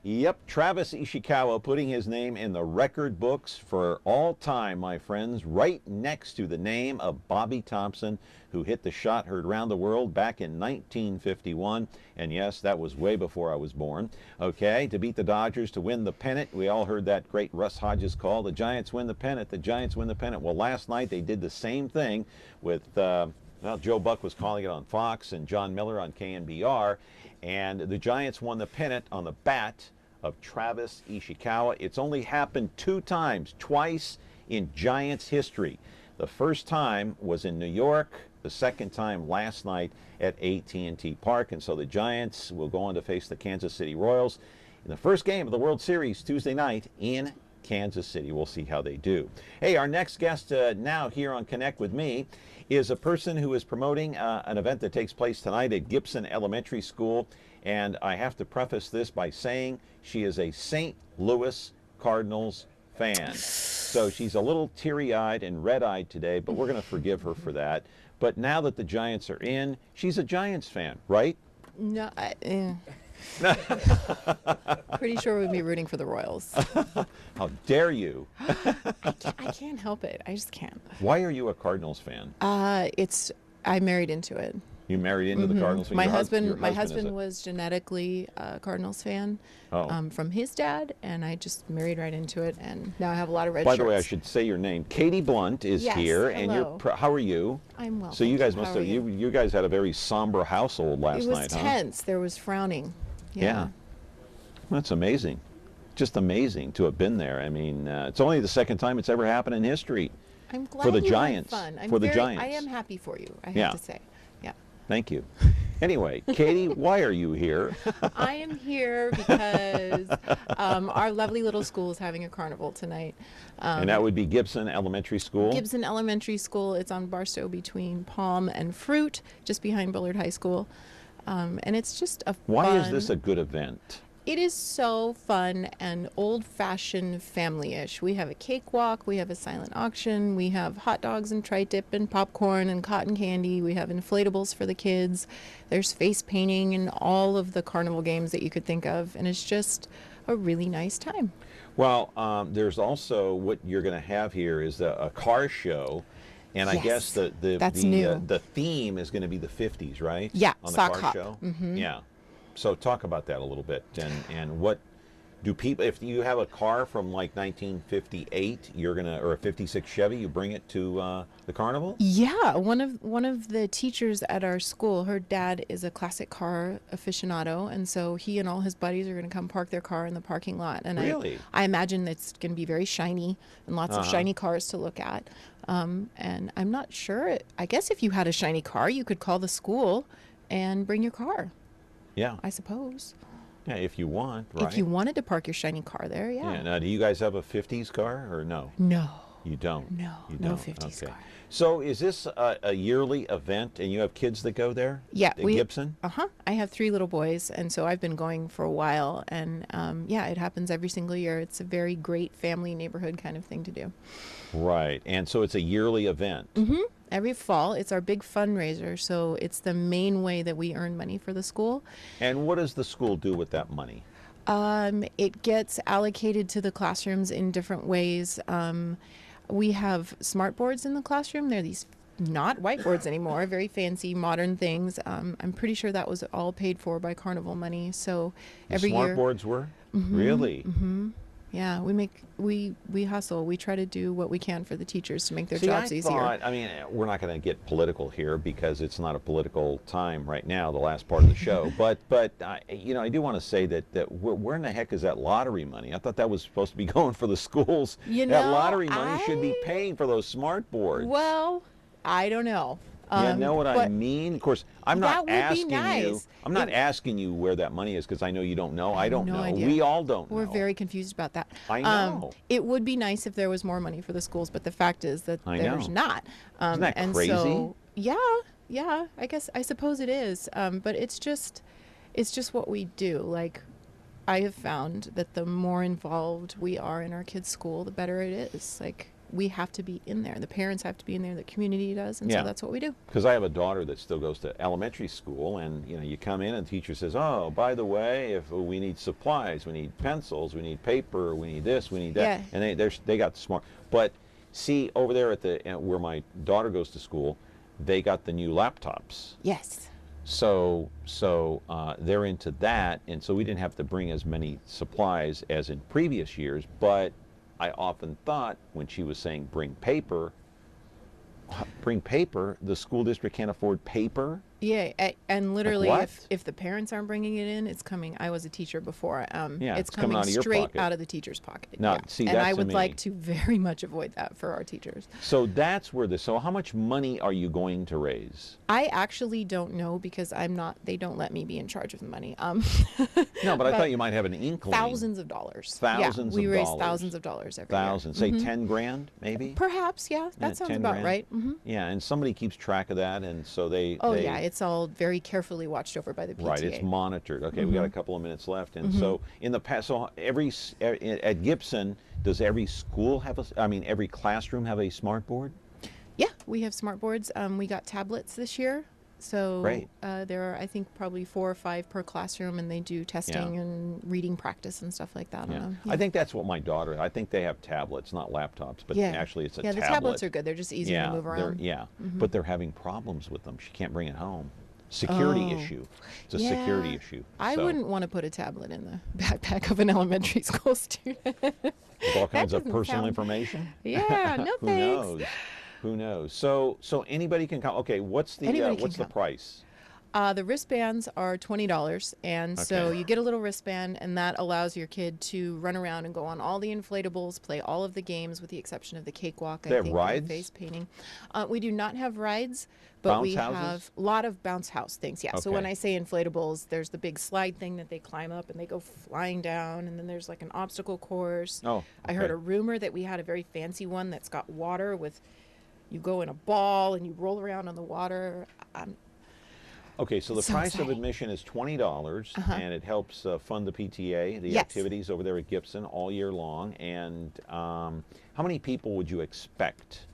Yep, Travis Ishikawa putting his name in the record books for all time, my friends, right next to the name of Bobby Thompson, who hit the shot heard around the world back in 1951. And yes, that was way before I was born. Okay, to beat the Dodgers, to win the pennant. We all heard that great Russ Hodges call, the Giants win the pennant, the Giants win the pennant. Well, last night they did the same thing with, well, Joe Buck was calling it on Fox and John Miller on KNBR. And the Giants won the pennant on the bat of Travis Ishikawa. It's only happened 2 times, twice in Giants history. The first time was in New York, the second time last night at AT&T Park, and so the Giants will go on to face the Kansas City Royals in the first game of the World Series Tuesday night in Kansas City. We'll see how they do. Hey, our next guest now here on Connect with Me is a person who is promoting an event that takes place tonight at Gibson Elementary School. And I have to preface this by saying she is a St. Louis Cardinals fan. So she's a little teary-eyed and red-eyed today, but we're going to forgive her for that. But now that the Giants are in, she's a Giants fan, right? No, pretty sure we'd be rooting for the Royals. How dare you? I can't help it. I just can't. Why are you a Cardinals fan? I married into it. You married into the Cardinals? My husband was genetically a Cardinals fan from his dad, and I just married right into it, and now I have a lot of red shirts. By the way, I should say your name. Katie Blunt is here, and hello. How are you? I'm well. So you guys must have you guys had a very somber household last night, huh? It was tense. There was frowning. Yeah. That's amazing. Just amazing to have been there. I mean, it's only the second time it's ever happened in history. I'm glad for the you Giants. had fun. For the Giants. I am happy for you, I have to say. Yeah. Thank you. Anyway, Katie, why are you here? I am here because our lovely little school is having a carnival tonight. And that would be Gibson Elementary School? Gibson Elementary School. It's on Barstow between Palm and Fruit, just behind Bullard High School. And it's just a Why is this a good event? It is so fun and old-fashioned family-ish. We have a cakewalk, we have a silent auction, we have hot dogs and tri-tip and popcorn and cotton candy, we have inflatables for the kids, there's face painting and all of the carnival games that you could think of, and it's just a really nice time. Well, there's also what you're going to have here is a car show. And I guess the theme is going to be the 50s, right? Yeah, on the sock car hop. show. Mm-hmm. Yeah. So talk about that a little bit. And what do people, if you have a car from like 1958, you're gonna, or a 56 Chevy, you bring it to the carnival? Yeah, one of the teachers at our school, her dad is a classic car aficionado, and so he and all his buddies are going to come park their car in the parking lot. And really? I imagine it's going to be very shiny and lots of shiny cars to look at. And I'm not sure. I guess if you had a shiny car, you could call the school and bring your car. Yeah. I suppose. Yeah, if you want, right? If you wanted to park your shiny car there, yeah. Yeah. Now, do you guys have a 50s car or no? No. You don't? No, you no don't. 50s car. So is this a yearly event and you have kids that go there? Yeah. At Gibson? I have 3 little boys, and so I've been going for a while, and yeah, it happens every single year. It's a very great family neighborhood kind of thing to do. Right. And so it's a yearly event. Mm-hmm. Every fall. It's our big fundraiser, so it's the main way that we earn money for the school. And what does the school do with that money? It gets allocated to the classrooms in different ways. We have smart boards in the classroom. They're these not whiteboards anymore, very fancy modern things. I'm pretty sure that was all paid for by carnival money. So every year. Smart boards were? Really? Mm-hmm. Yeah, we hustle. We try to do what we can for the teachers to make their jobs easier. I mean, we're not going to get political here because it's not a political time right now, the last part of the show. but you know, I do want to say that where in the heck is that lottery money? I thought that was supposed to be going for the schools. You that know, lottery money should be paying for those smart boards. Well, I don't know. You know what I mean? Of course, I'm not asking you. I'm not asking you where that money is because I know you don't know. I don't know. Idea. We all don't know. We're very confused about that. I know. It would be nice if there was more money for the schools, but the fact is that there's not. Isn't that and crazy? So, yeah. I suppose it is. But it's just what we do. Like, I have found that the more involved we are in our kids' school, the better it is. Like, we have to be in there. The parents have to be in there. The community does, and so that's what we do. Because I have a daughter that still goes to elementary school, and you know, you come in and the teacher says, "Oh, by the way, if we need supplies, we need pencils, we need paper, we need this, we need that," and they got the smart. But see, over there at where my daughter goes to school, they got the new laptops. Yes. So they're into that, and so we didn't have to bring as many supplies as in previous years, but I often thought when she was saying bring paper, the school district can't afford paper. Yeah, and literally, Like if the parents aren't bringing it in, it's coming. I was a teacher before. It's coming out of your straight pocket. out of the teacher's pocket. Now, see, and that's I would to me. like to very much avoid that for our teachers. So that's where so how much money are you going to raise? I actually don't know because I'm not. They don't let me be in charge of the money. No, but I thought you might have an inkling. Thousands of dollars. Thousands we of raise dollars. thousands of dollars every Thousands. year. Say 10 grand, maybe. Perhaps, yeah. That sounds 10 about grand. right. Yeah, and somebody keeps track of that, and so they. Oh yeah, it's all very carefully watched over by the PTA. Right, it's monitored. Okay, we got a couple of minutes left, and so in the past, so at Gibson, does every school have every classroom have a smart board? Yeah, we have smart boards. We got tablets this year, so Great. There are I think probably 4 or 5 per classroom, and they do testing and reading practice and stuff like that on them. Yeah. I think that's what my daughter. I think they have tablets, not laptops, but actually it's a tablet. Yeah, the tablets are good. They're just easy to move around. But they're having problems with them. She can't bring it home. Security issue. It's a security issue. I wouldn't want to put a tablet in the backpack of an elementary school student. With all kinds of personal information. Yeah, no Who thanks. knows? Who knows? So anybody can come. Okay, what's the price? The wristbands are $20, and so you get a little wristband, and that allows your kid to run around and go on all the inflatables, play all of the games, with the exception of the cakewalk. They have rides? And face painting. We do not have rides, but we have a lot of bounce house things. Yeah. So when I say inflatables, there's the big slide thing that they climb up and they go flying down, and then there's like an obstacle course. I heard a rumor that we had a very fancy one that's got water with. You go in a ball and you roll around on the water. Okay, so the price of admission is $20, and it helps fund the PTA, the activities over there at Gibson all year long. And how many people would you expect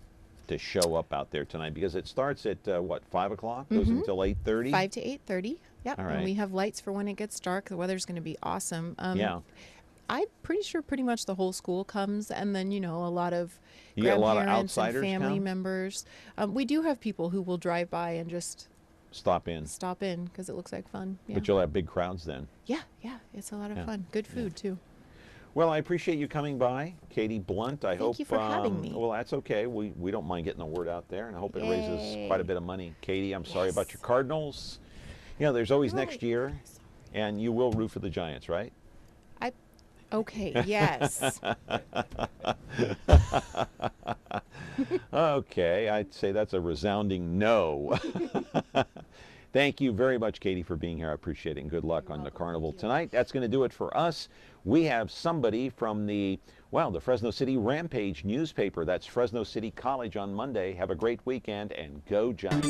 to show up out there tonight? Because it starts at, 5 o'clock? Goes until 8:30? 5 to 8:30, yep. All right. And we have lights for when it gets dark. The weather's going to be awesome. I'm pretty sure pretty much the whole school comes, and then, a lot of grandparents and family members. We do have people who will drive by and just stop in because it looks like fun. Yeah. But you'll have big crowds then. Yeah, it's a lot of fun. Good food too. Well, I appreciate you coming by, Katie Blunt. I hope Thank you for having me. Well, that's okay. We don't mind getting the word out there, and I hope it raises quite a bit of money. Katie, I'm sorry about your Cardinals. There's always next year, and you will root for the Giants, right? Okay, yes. Okay, I'd say that's a resounding no. Thank you very much, Katie, for being here. I appreciate it, and good luck on the carnival tonight. That's going to do it for us. We have somebody from the Fresno City Rampage newspaper. That's Fresno City College on Monday. Have a great weekend, and go Giants.